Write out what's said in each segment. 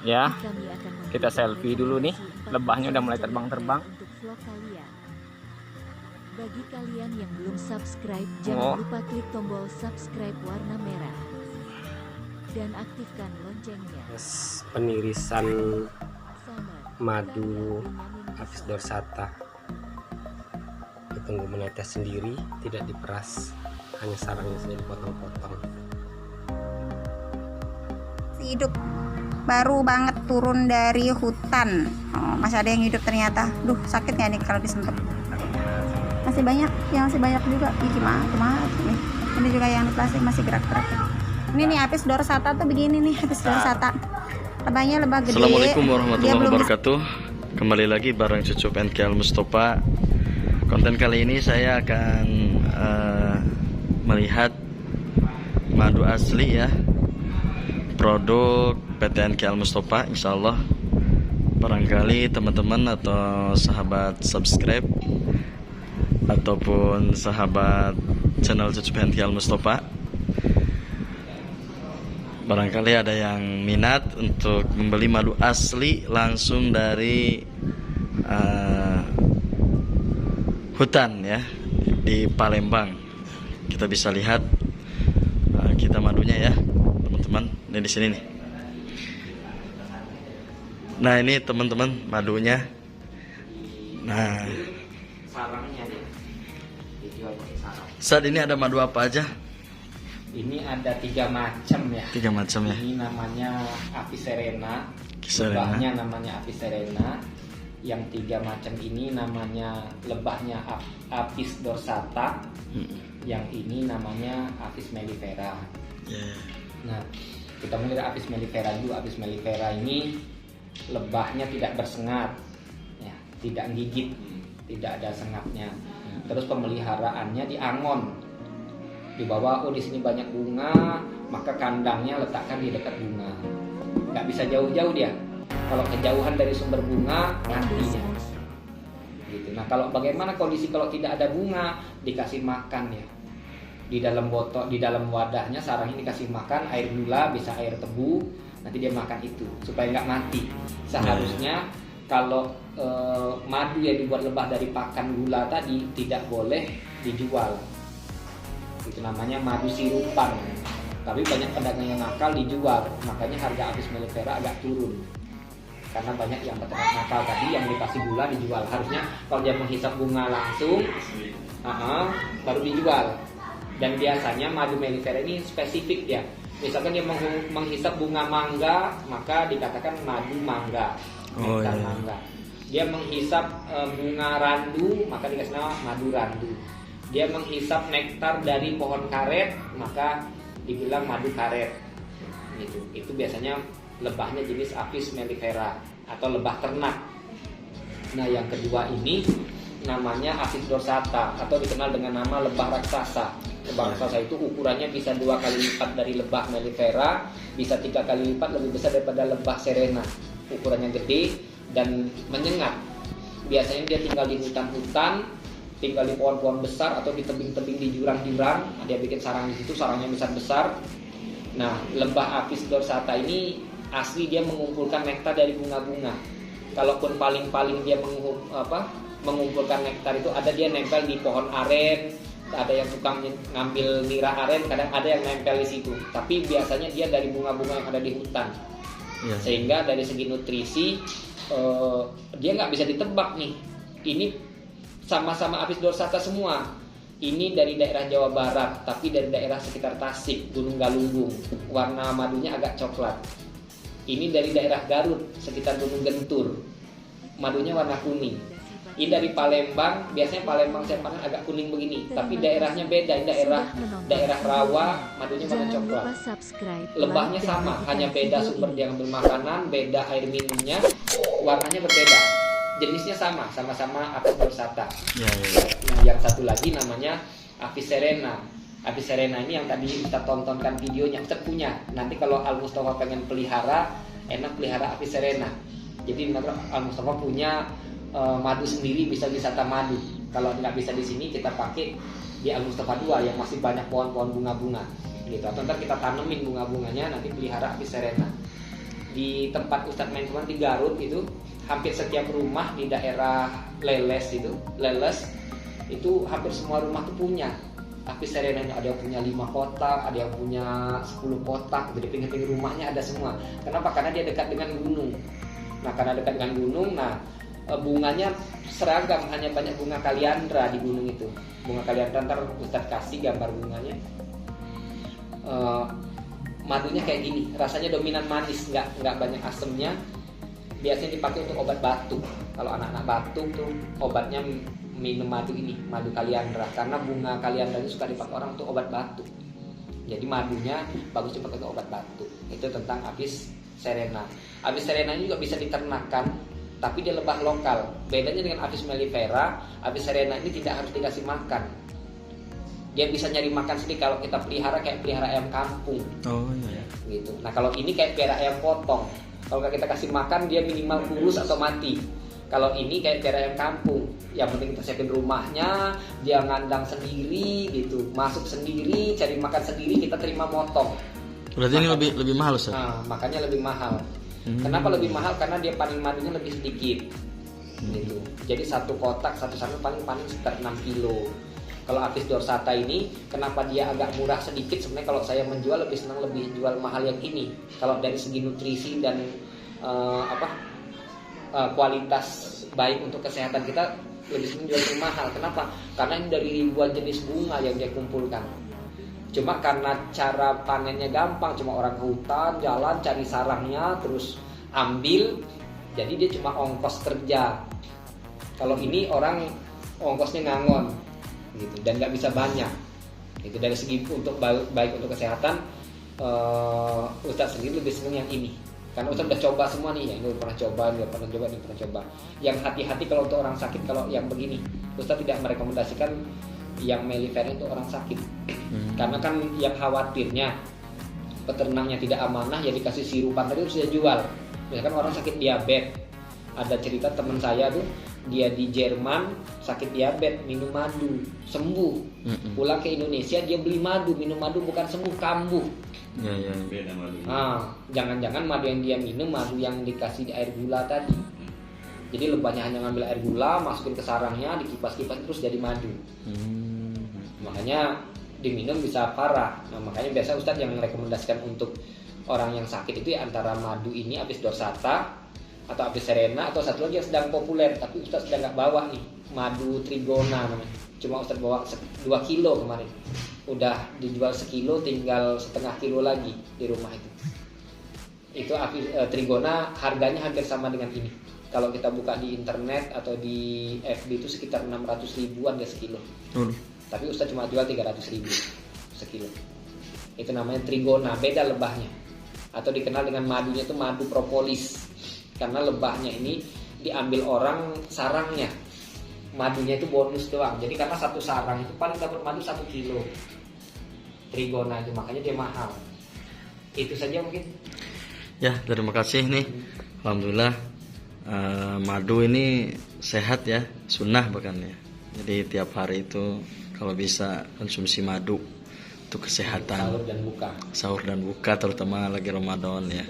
Ya, kita selfie dulu nih. Lebahnya udah mulai terbang-terbang. Untuk vlog kalian. Bagi kalian yang belum subscribe, jangan lupa klik tombol subscribe warna merah dan aktifkan loncengnya. Penirisan Sama madu Apis dorsata. Ditunggu menetes sendiri, tidak diperas, hanya sarangnya saja dipotong-potong. Hidup baru banget turun dari hutan. Oh, masih ada yang hidup ternyata. Duh, sakit ya nih kalau disentuh. Masih banyak, yang masih banyak juga. Ih, gimana nih. Ini juga yang di plastik masih gerak-gerak. Ini nih Apis dorsata tuh begini nih, Apis dorsata. Lebahnya lebah gede. Assalamualaikum warahmatullahi wabarakatuh. Kembali lagi bareng Cucup NKL Mustafa. Konten kali ini saya akan melihat madu asli ya, produk PT NKL Mustafa. Insya Allah barangkali teman-teman atau sahabat subscribe ataupun sahabat channel Cucup NKL Mustafa, barangkali ada yang minat untuk membeli madu asli langsung dari hutan ya di Palembang. Kita bisa lihat kita madunya ya teman-teman. Ini di sini nih. Nah ini teman-teman madunya. Nah Sarangnya nih dijual pakai sarang. saat ini ada madu apa aja? Ini ada 3 macam ya. 3 macam ya. Ini namanya Apis serena. Serena. Lebahnya namanya Apis serena. Yang 3 macam ini namanya lebahnya Apis dorsata. Yang ini namanya Apis mellifera. Yeah. Nah, kita mulai dari Apis mellifera dulu. Apis mellifera ini lebahnya tidak bersengat, ya, tidak gigit, tidak ada sengatnya. Terus pemeliharaannya di angon. Di bawah, di sini banyak bunga, maka kandangnya letakkan di dekat bunga. Nggak bisa jauh-jauh dia. Kalau kejauhan dari sumber bunga, nantinya. Gitu. Nah, kalau bagaimana kondisi kalau tidak ada bunga, dikasih makan ya. Di dalam botol, di dalam wadahnya sarang ini dikasih makan air gula, bisa air tebu, nanti dia makan itu supaya nggak mati. Seharusnya kalau madu yang dibuat lebah dari pakan gula tadi tidak boleh dijual. Itu namanya madu sirupan. Tapi banyak pedagang yang nakal dijual, makanya harga Apis mellifera agak turun. Karena banyak yang peternak nakal tadi yang dikasih gula dijual. Harusnya kalau dia menghisap bunga langsung, baru dijual. Dan biasanya madu mellifera ini spesifik ya. Misalkan dia menghisap bunga mangga, maka dikatakan madu mangga, nektar mangga. Dia menghisap bunga randu, maka dikasih nama madu randu. Dia menghisap nektar dari pohon karet, maka dibilang madu karet. Gitu. Itu biasanya lebahnya jenis Apis mellifera atau lebah ternak. Nah, yang kedua ini namanya Apis dorsata atau dikenal dengan nama lebah raksasa. Lebah raksasa itu ukurannya bisa 2 kali lipat dari lebah mellifera, bisa 3 kali lipat lebih besar daripada lebah serena. Ukurannya gede dan menyengat. Biasanya dia tinggal di hutan-hutan, tinggal di pohon-pohon besar atau di tebing-tebing di jurang-jurang. Dia bikin sarang di situ, sarangnya besar-besar. Nah, lebah Apis dorsata ini asli dia mengumpulkan nektar dari bunga-bunga. Kalaupun paling-paling dia mengumpulkan nektar itu ada dia nempel di pohon aren, ada yang tukang ngambil nira aren, kadang ada yang nempel di situ. Tapi biasanya dia dari bunga-bunga yang ada di hutan. Yeah. Sehingga dari segi nutrisi dia nggak bisa ditebak nih. Ini sama-sama Apis dorsata semua. Ini dari daerah Jawa Barat, tapi dari daerah sekitar Tasik, Gunung Galunggung. Warna madunya agak coklat. Ini dari daerah Garut, sekitar Gunung Gentur. Madunya warna kuning. Ini dari Palembang, biasanya Palembang saya panen agak kuning begini, tapi daerahnya beda. Ini daerah rawa, madunya warna coklat. Lebahnya sama, hanya beda sumber dia ngambil makanan, beda air minumnya, warnanya berbeda. Jenisnya sama-sama Apis dorsata. Nah, yang satu lagi namanya Apis serena. Apis serena ini yang tadi kita tontonkan videonya, Ustaz punya. Nanti kalau Al Mustafa pengen pelihara, enak pelihara Apis serena. Jadi Al Mustafa punya madu sendiri, bisa wisata madu. Kalau nggak bisa di sini, kita pakai di Al Mustafa 2 yang masih banyak pohon-pohon bunga-bunga. Gitu. Atau ntar kita tanemin bunga-bunganya, nanti pelihara Apis serena. di tempat Ustadz main kemarin di Garut itu, hampir setiap rumah di daerah Leles itu hampir semua rumah tuh punya apis serena. Ada yang punya 5 kotak, ada yang punya 10 kotak. Jadi pinggir-pinggir rumahnya ada semua. Kenapa? Karena dia dekat dengan gunung. Nah, karena dekat dengan gunung, bunganya seragam, hanya banyak bunga kaliandra di gunung itu. Bunga kaliandra, ntar Ustadz kasih gambar bunganya. Madunya kayak gini, rasanya dominan manis, nggak banyak asemnya. Biasanya dipakai untuk obat batuk. Kalau anak-anak batuk tuh obatnya minum madu ini, madu kaliandra, karena bunga kaliandra ini suka dipakai orang untuk obat batuk. Jadi madunya bagus dipakai untuk obat batuk. Itu tentang apis serena. Apis serena ini juga bisa diternakan, tapi dia lebah lokal. Bedanya dengan apis mellifera, apis serena ini tidak harus dikasih makan. Dia bisa nyari makan sendiri kalau kita pelihara kayak pelihara ayam kampung. Oh iya. Gitu. Nah, kalau ini kayak pelihara ayam potong. Kalau nggak kita kasih makan, dia minimal kurus atau mati. Kalau ini kayak pelihara ayam kampung. Yang penting kita siapin rumahnya, dia ngandang sendiri gitu, masuk sendiri, cari makan sendiri, kita terima motong. Berarti ini lebih mahal, Ustaz? Nah, makanya lebih mahal. Kenapa lebih mahal? Karena dia panen madunya lebih sedikit. Gitu. Jadi satu kotak, satu sarung paling sekitar 6 kilo. Kalau apis dorsata ini, kenapa dia agak murah sedikit? Sebenarnya kalau saya menjual lebih senang lebih jual mahal yang ini. Kalau dari segi nutrisi dan kualitas baik untuk kesehatan kita, lebih senang jual yang mahal. Kenapa? Karena ini dari ribuan jenis bunga yang dia kumpulkan. Cuma karena cara panennya gampang, cuma orang ke hutan, jalan cari sarangnya, terus ambil. Jadi dia cuma ongkos kerja. Kalau ini orang ongkosnya ngangon. Gitu, dan nggak bisa banyak itu. Dari segi untuk baik untuk kesehatan, Ustadz sendiri lebih senang yang ini karena Ustadz udah coba semua nih, yang ini pernah coba. Yang hati-hati kalau untuk orang sakit. Kalau yang begini Ustadz tidak merekomendasikan yang mellifera untuk orang sakit. Karena kan yang khawatirnya peternaknya tidak amanah, ya dikasih sirupan tadi terus dia jual. Misalkan orang sakit diabetes, ada cerita teman saya tuh, dia di Jerman sakit diabetes, minum madu sembuh. Pulang ke Indonesia dia beli madu, minum madu bukan sembuh, kambuh. Beda madu. Jangan-jangan madu yang dia minum madu yang dikasih di air gula tadi. Jadi lebahnya hanya ngambil air gula, masukin ke sarangnya, dikipas-kipas terus jadi madu. Makanya diminum bisa parah. Nah, makanya biasa Ustadz yang merekomendasikan untuk orang yang sakit itu ya antara madu ini, apis dorsata atau apis serena, atau satu lagi yang sedang populer tapi Ustadz sedang nggak bawa nih, madu trigona namanya. Cuma Ustadz bawa 2 kilo kemarin, udah dijual 1 kilo, tinggal setengah kilo lagi di rumah itu. Itu apis trigona harganya hampir sama dengan ini. Kalau kita buka di internet atau di FB itu sekitar 600 ribuan ya sekilo. Tapi Ustadz cuma jual 300 ribu sekilo. Itu namanya trigona, beda lebahnya. Atau dikenal dengan madunya itu madu propolis. Karena lebahnya ini diambil orang sarangnya, madunya itu bonus doang. Jadi karena satu sarang itu paling dapat madu 1 kilo trigona itu, makanya dia mahal. Itu saja mungkin. Ya, terima kasih nih. Alhamdulillah, madu ini sehat ya, sunnah bahkan ya. Jadi tiap hari itu kalau bisa konsumsi madu untuk kesehatan. Sahur dan buka terutama lagi Ramadan ya.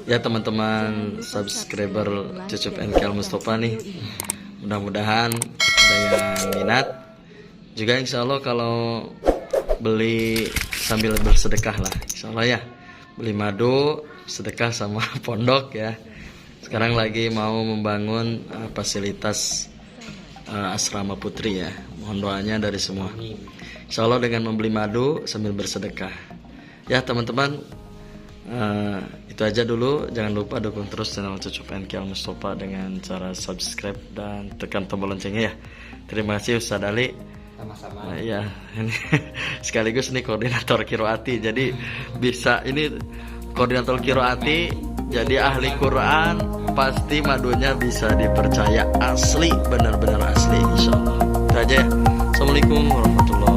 Ya teman-teman subscriber Cucup NKL Mustafa nih, mudah-mudahan ada yang minat juga. Insya Allah kalau beli sambil bersedekah lah, insya Allah ya, beli madu sedekah sama pondok ya. Sekarang lagi mau membangun fasilitas asrama putri ya, mohon doanya dari semua. Insya Allah dengan membeli madu sambil bersedekah ya teman-teman. Itu aja dulu. Jangan lupa dukung terus channel Cucup NKL Mustafa dengan cara subscribe dan tekan tombol loncengnya ya. Terima kasih Ustadz Ali. Sama-sama. Ya, ini sekaligus nih koordinator Kiroati. Jadi bisa ini koordinator Kiroati, jadi ahli Quran, pasti madunya bisa dipercaya asli, benar-benar asli insyaallah. Itu aja ya. Assalamualaikum warahmatullahi wabarakatuh.